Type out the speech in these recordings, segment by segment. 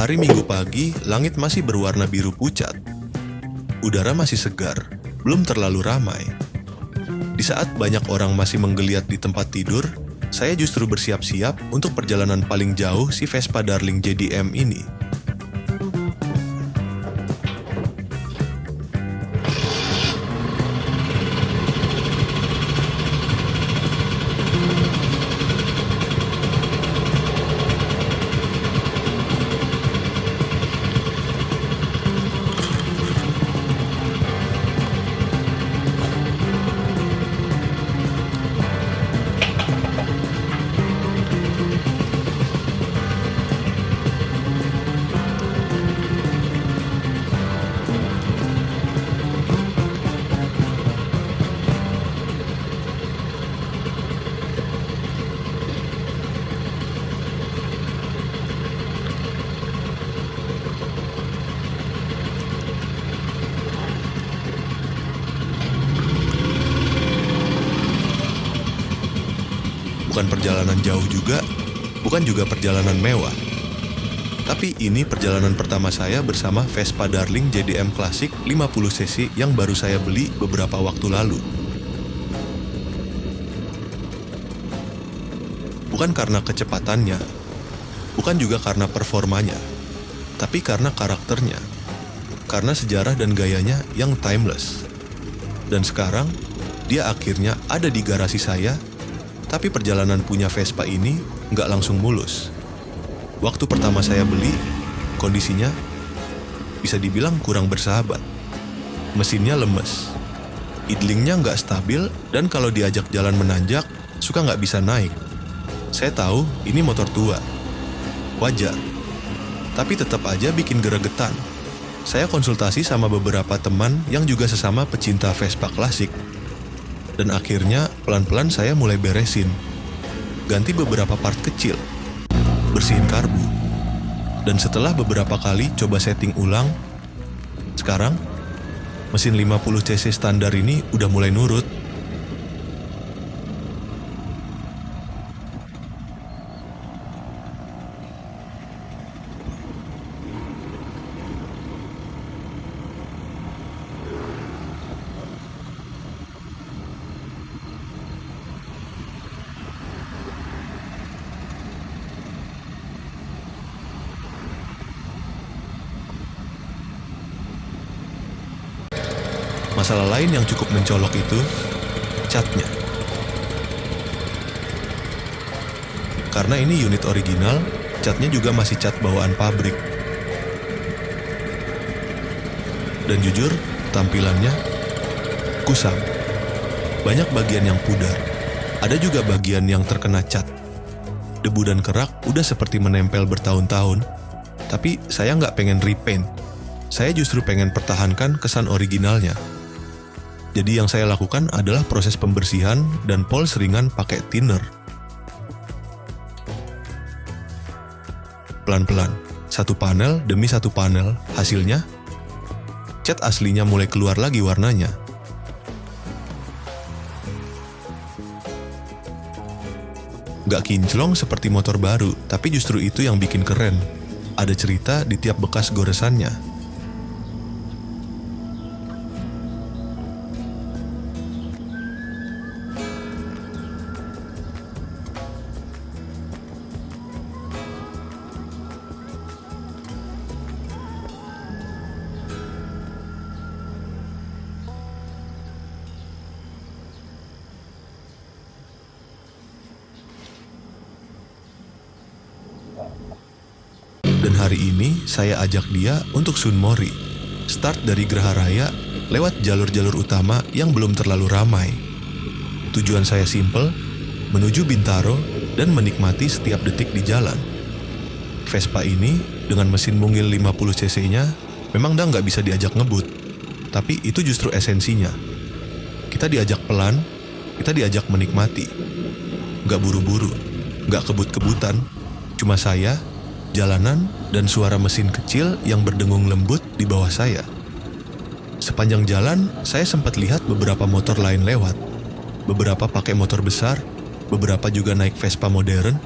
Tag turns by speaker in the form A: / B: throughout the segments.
A: Hari Minggu pagi, langit masih berwarna biru pucat. Udara masih segar, belum terlalu ramai. Di saat banyak orang masih menggeliat di tempat tidur, saya justru bersiap-siap untuk perjalanan paling jauh si Vespa Darling JDM ini. Bukan perjalanan jauh juga, bukan juga perjalanan mewah. Tapi ini perjalanan pertama saya bersama Vespa Darling JDM Classic 50cc yang baru saya beli beberapa waktu lalu. Bukan karena kecepatannya, bukan juga karena performanya, tapi karena karakternya, karena sejarah dan gayanya yang timeless. Dan sekarang, dia akhirnya ada di garasi saya. Tapi perjalanan punya Vespa ini nggak langsung mulus. Waktu pertama saya beli, kondisinya bisa dibilang kurang bersahabat. Mesinnya lemes, idlingnya nggak stabil, dan kalau diajak jalan menanjak, suka nggak bisa naik. Saya tahu ini motor tua, wajar, tapi tetap aja bikin geregetan. Saya konsultasi sama beberapa teman yang juga sesama pecinta Vespa klasik. Dan akhirnya pelan-pelan saya mulai beresin. Ganti beberapa part kecil. Bersihin karbu. Dan setelah beberapa kali coba setting ulang, sekarang mesin 50cc standar ini udah mulai nurut. Masalah lain yang cukup mencolok itu catnya. Karena ini unit original, catnya juga masih cat bawaan pabrik. Dan jujur, tampilannya kusam. Banyak bagian yang pudar. Ada juga bagian yang terkena cat. Debu dan kerak udah seperti menempel bertahun-tahun. Tapi saya nggak pengen repaint. Saya justru pengen pertahankan kesan originalnya. Jadi yang saya lakukan adalah proses pembersihan dan pols ringan pakai thinner. Pelan-pelan, satu panel demi satu panel, hasilnya cat aslinya mulai keluar lagi warnanya. Gak kinclong seperti motor baru, tapi justru itu yang bikin keren. Ada cerita di tiap bekas goresannya. Dan hari ini saya ajak dia untuk Sunmori. Start dari Geraha Raya, lewat jalur-jalur utama yang belum terlalu ramai. Tujuan saya simple, menuju Bintaro dan menikmati setiap detik di jalan. Vespa ini, dengan mesin mungil 50cc-nya, memang dah nggak bisa diajak ngebut. Tapi itu justru esensinya. Kita diajak pelan, kita diajak menikmati. Nggak buru-buru, nggak kebut-kebutan, cuma saya, jalanan, dan suara mesin kecil yang berdengung lembut di bawah saya. Sepanjang jalan, saya sempat lihat beberapa motor lain lewat. Beberapa pakai motor besar, beberapa juga naik Vespa modern.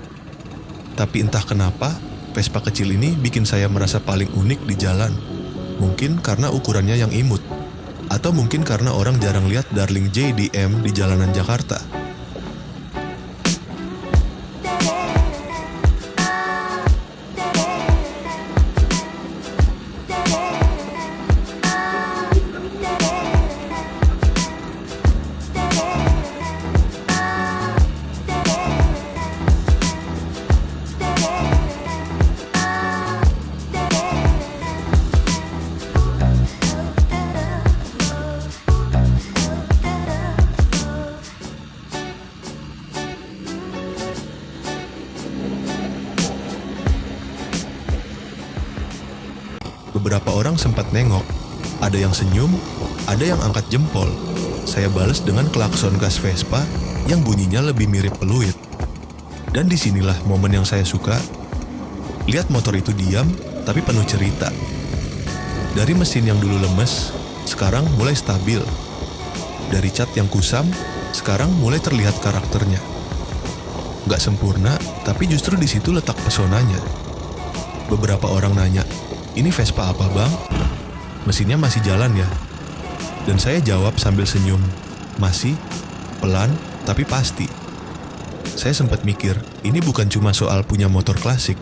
A: Tapi entah kenapa, Vespa kecil ini bikin saya merasa paling unik di jalan. Mungkin karena ukurannya yang imut, atau mungkin karena orang jarang lihat Darling JDM di jalanan Jakarta. Beberapa orang sempat nengok, ada yang senyum, ada yang angkat jempol. Saya balas dengan klakson gas Vespa yang bunyinya lebih mirip peluit. Dan disinilah momen yang saya suka. Lihat motor itu diam, tapi penuh cerita. Dari mesin yang dulu lemes, sekarang mulai stabil. Dari cat yang kusam, sekarang mulai terlihat karakternya. Gak sempurna, tapi justru di situ letak pesonanya. Beberapa orang nanya, "Ini Vespa apa bang? Mesinnya masih jalan ya?" Dan saya jawab sambil senyum, "Masih, pelan, tapi pasti." Saya sempat mikir, ini bukan cuma soal punya motor klasik,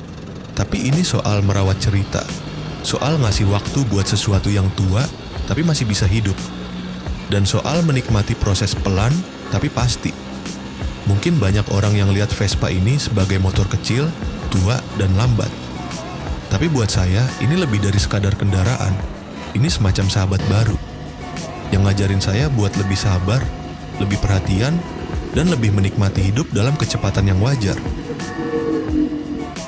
A: tapi ini soal merawat cerita. Soal ngasih waktu buat sesuatu yang tua, tapi masih bisa hidup. Dan soal menikmati proses pelan, tapi pasti. Mungkin banyak orang yang lihat Vespa ini sebagai motor kecil, tua, dan lambat. Tapi buat saya, ini lebih dari sekadar kendaraan. Ini semacam sahabat baru yang ngajarin saya buat lebih sabar, lebih perhatian, dan lebih menikmati hidup dalam kecepatan yang wajar.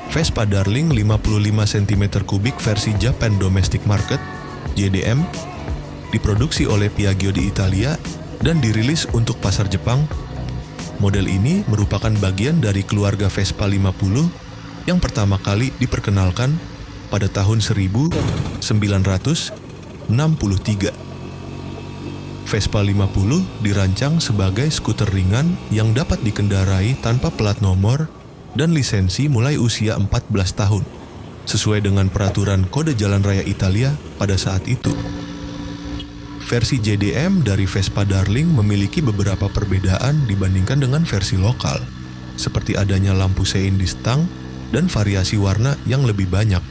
A: Vespa Darling 55 cm3 versi Japan Domestic Market, JDM, diproduksi oleh Piaggio di Italia dan dirilis untuk pasar Jepang. Model ini merupakan bagian dari keluarga Vespa 50 yang pertama kali diperkenalkan pada tahun 1963. Vespa 50 dirancang sebagai skuter ringan yang dapat dikendarai tanpa plat nomor dan lisensi mulai usia 14 tahun, sesuai dengan peraturan Kode Jalan Raya Italia pada saat itu. Versi JDM dari Vespa Darling memiliki beberapa perbedaan dibandingkan dengan versi lokal, seperti adanya lampu sein di stang dan variasi warna yang lebih banyak.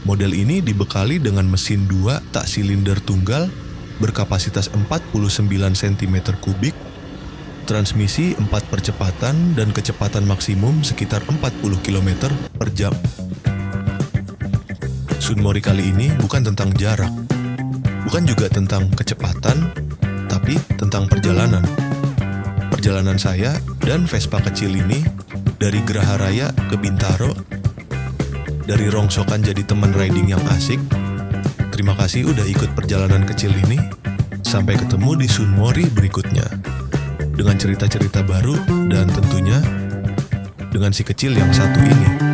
A: Model ini dibekali dengan mesin 2 tak silinder tunggal berkapasitas 49 cm3, transmisi 4 percepatan dan kecepatan maksimum sekitar 40 km per jam. Sunmori kali ini bukan tentang jarak, bukan juga tentang kecepatan, tapi tentang perjalanan. Perjalanan saya dan Vespa kecil ini dari Geraha Raya ke Bintaro, dari rongsokan jadi teman riding yang asik. Terima kasih udah ikut perjalanan kecil ini. Sampai ketemu di Sunmori berikutnya, dengan cerita-cerita baru dan tentunya dengan si kecil yang satu ini.